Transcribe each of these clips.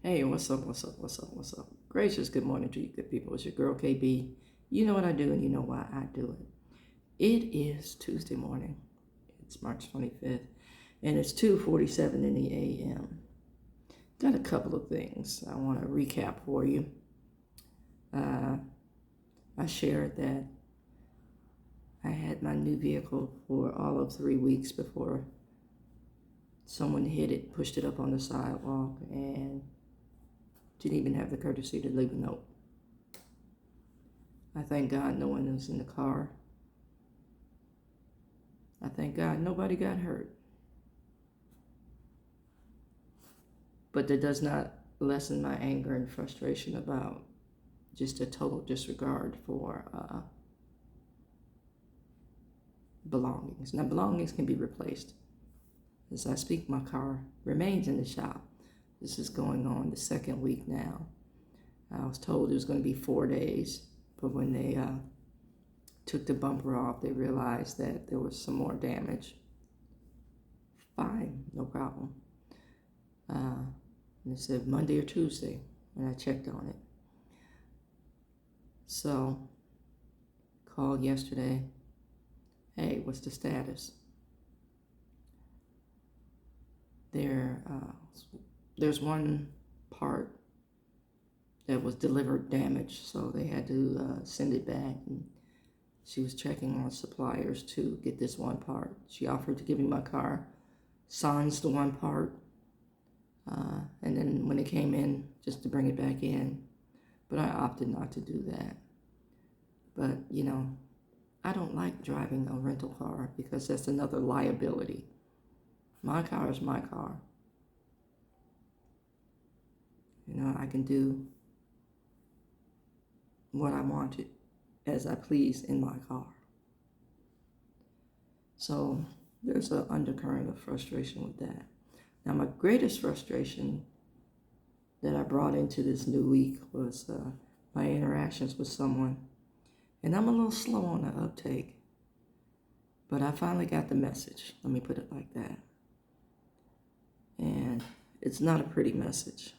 Hey, what's up? What's up? What's up? What's up? Gracious good morning to you, good people. It's your girl KB. You know what I do, and you know why I do it. It is Tuesday morning. It's March 25th, and it's 2:47 in the a.m. Got a couple of things I want to recap for you. I shared that I had my new vehicle for all of 3 weeks before someone hit it, pushed it up on the sidewalk, and didn't even have the courtesy to leave a note. I thank God no one was in the car. I thank God nobody got hurt. But that does not lessen my anger and frustration about just a total disregard for belongings. Now, belongings can be replaced. As I speak, my car remains in the shop. This is going on the second week now. I was told it was going to be 4 days, but when they took the bumper off, they realized that there was some more damage. Fine, no problem. And they said Monday or Tuesday, and I checked on it. So, called yesterday. Hey, what's the status? There's one part that was delivered damaged, so they had to send it back. And she was checking on suppliers to get this one part. She offered to give me my car, sans the one part, and then when it came in, just to bring it back in. But I opted not to do that. But, I don't like driving a rental car because that's another liability. My car is my car. I can do what I wanted as I please in my car. So there's an undercurrent of frustration with that. Now, my greatest frustration that I brought into this new week was my interactions with someone. And I'm a little slow on the uptake, but I finally got the message. Let me put it like that. And it's not a pretty message.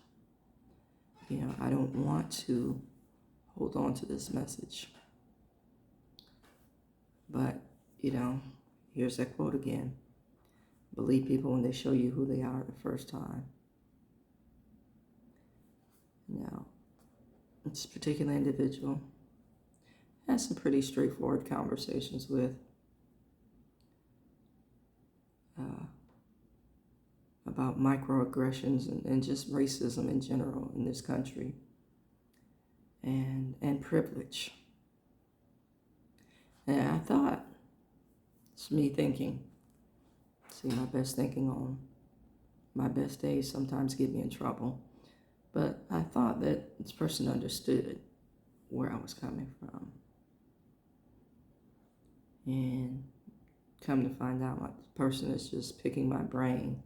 I don't want to hold on to this message. But, here's that quote again. Believe people when they show you who they are the first time. Now, this particular individual had some pretty straightforward conversations with. About microaggressions and just racism in general in this country and privilege. And I thought, it's me thinking, see, my best thinking on my best days sometimes get me in trouble, but I thought that this person understood where I was coming from. And come to find out, my person is just picking my brain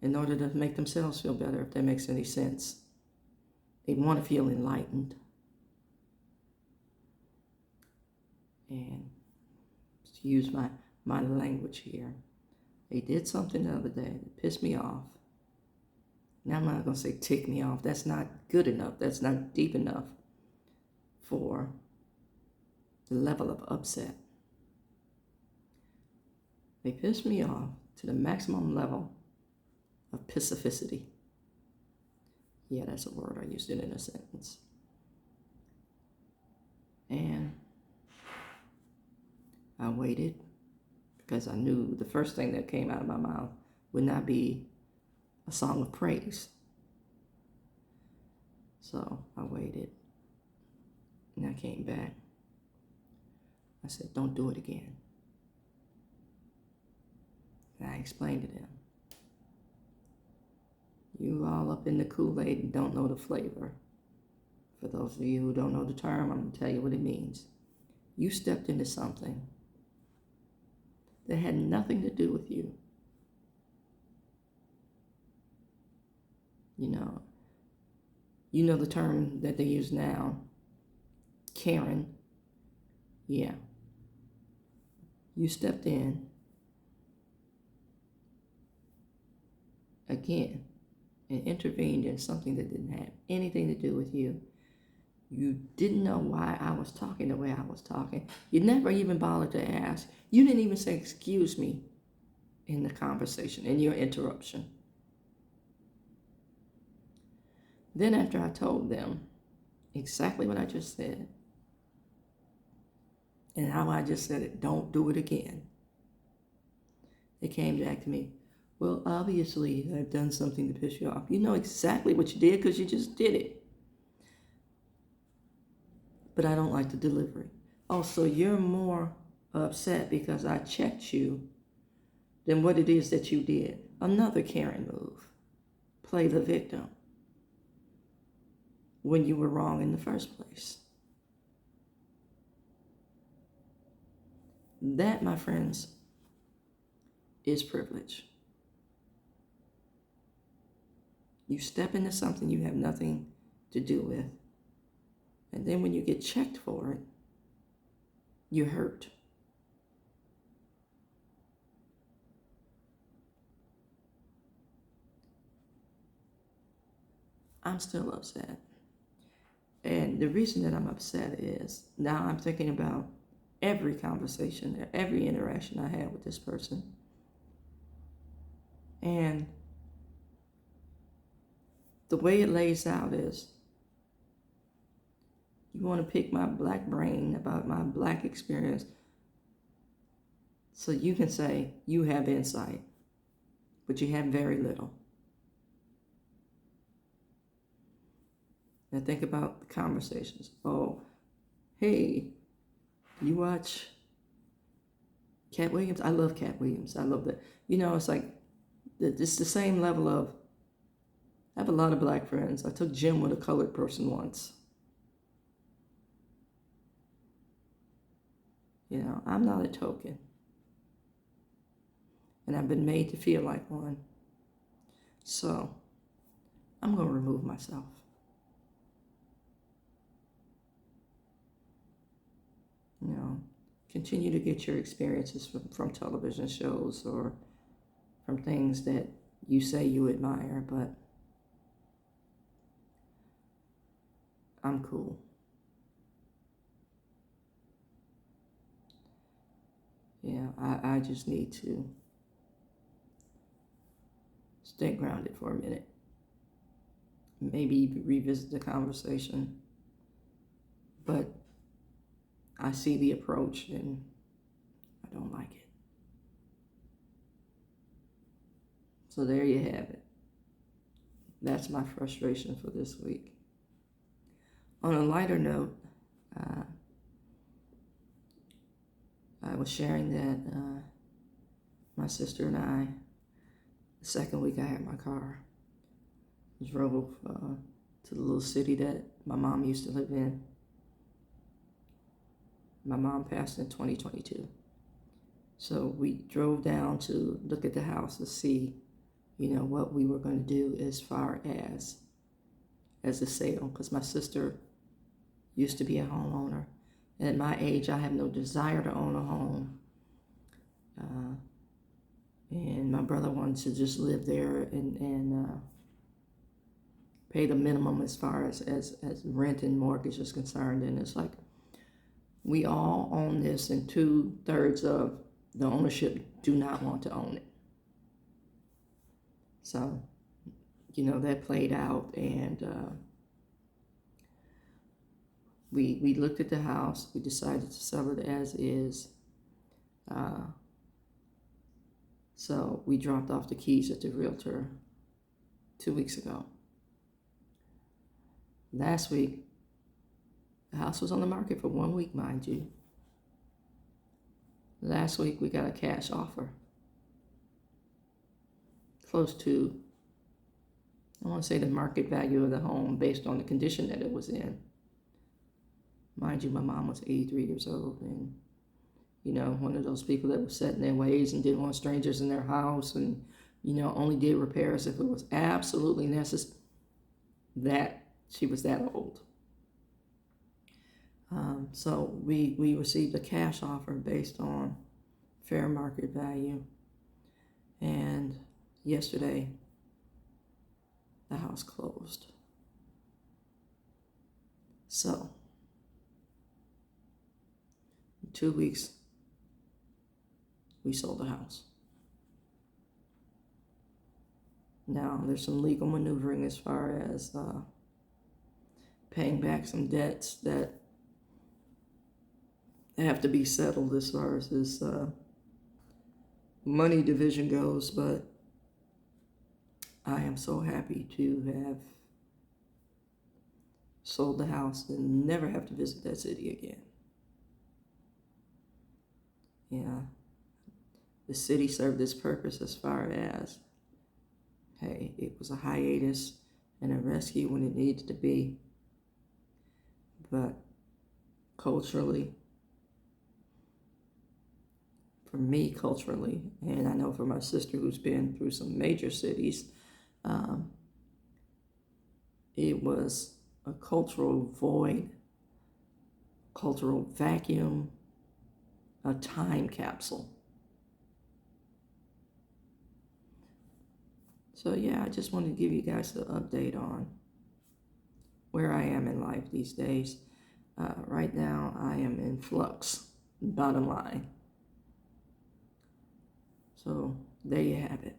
in order to make themselves feel better, if that makes any sense. They want to feel enlightened. And to use my language here, they did something the other day that pissed me off. Now I'm not going to say tick me off. That's not good enough. That's not deep enough for the level of upset. They pissed me off to the maximum level of pacificity. Yeah, that's a word. I used it in a sentence. And I waited because I knew the first thing that came out of my mouth would not be a song of praise. So I waited, and I came back. I said, don't do it again. And I explained to them, you all up in the Kool-Aid and don't know the flavor. For those of you who don't know the term, I'm going to tell you what it means. You stepped into something that had nothing to do with you. You know the term that they use now, Karen. Yeah. You stepped in again and intervened in something that didn't have anything to do with you. You didn't know why I was talking the way I was talking. You never even bothered to ask. You didn't even say, excuse me, in the conversation, in your interruption. Then after I told them exactly what I just said, and how I just said it, don't do it again, they came back to me, well, obviously I've done something to piss you off. You know exactly what you did because you just did it. But I don't like the delivery. Oh, so you're more upset because I checked you than what it is that you did. Another Karen move. Play the victim when you were wrong in the first place. That, my friends, is privilege. You step into something you have nothing to do with. And then when you get checked for it, you're hurt. I'm still upset. And the reason that I'm upset is now I'm thinking about every conversation, every interaction I had with this person. And the way it lays out is, you want to pick my black brain about my black experience so you can say you have insight, but you have very little. Now think about the conversations. Oh, hey, you watch Cat Williams? I love Cat Williams. I love that. It's like, it's the same level of, I have a lot of black friends. I took gym with a colored person once. I'm not a token. And I've been made to feel like one. So I'm going to remove myself. Continue to get your experiences from television shows or from things that you say you admire, but I'm cool. Yeah, I just need to stay grounded for a minute. Maybe revisit the conversation. But I see the approach and I don't like it. So there you have it. That's my frustration for this week. On a lighter note, I was sharing that my sister and I, the second week I had my car, drove to the little city that my mom used to live in. My mom passed in 2022. So we drove down to look at the house to see, what we were going to do as far as a sale. Because my sister used to be a homeowner. And at my age, I have no desire to own a home. And my brother wanted to just live there and pay the minimum as far as rent and mortgage is concerned. And it's like, we all own this, and 2/3 of the ownership do not want to own it. So, that played out, and we looked at the house. We decided to sell it as is. So we dropped off the keys at the realtor 2 weeks ago. Last week, the house was on the market for 1 week, mind you. Last week, we got a cash offer. Close to, I want to say, the market value of the home based on the condition that it was in. Mind you, my mom was 83 years old and, one of those people that was set in their ways and didn't want strangers in their house and, only did repairs if it was absolutely necessary. That she was that old. So we received a cash offer based on fair market value. And yesterday, the house closed. So, in 2 weeks, we sold the house. Now, there's some legal maneuvering as far as paying back some debts that have to be settled as far as this money division goes, but I am so happy to have sold the house and never have to visit that city again. Yeah, the city served its purpose as far as, hey, it was a hiatus and a rescue when it needed to be. But culturally, for me culturally, and I know for my sister who's been through some major cities, it was a cultural void, cultural vacuum, a time capsule. So yeah, I just wanted to give you guys an update on where I am in life these days. Right now, I am in flux, bottom line. So there you have it.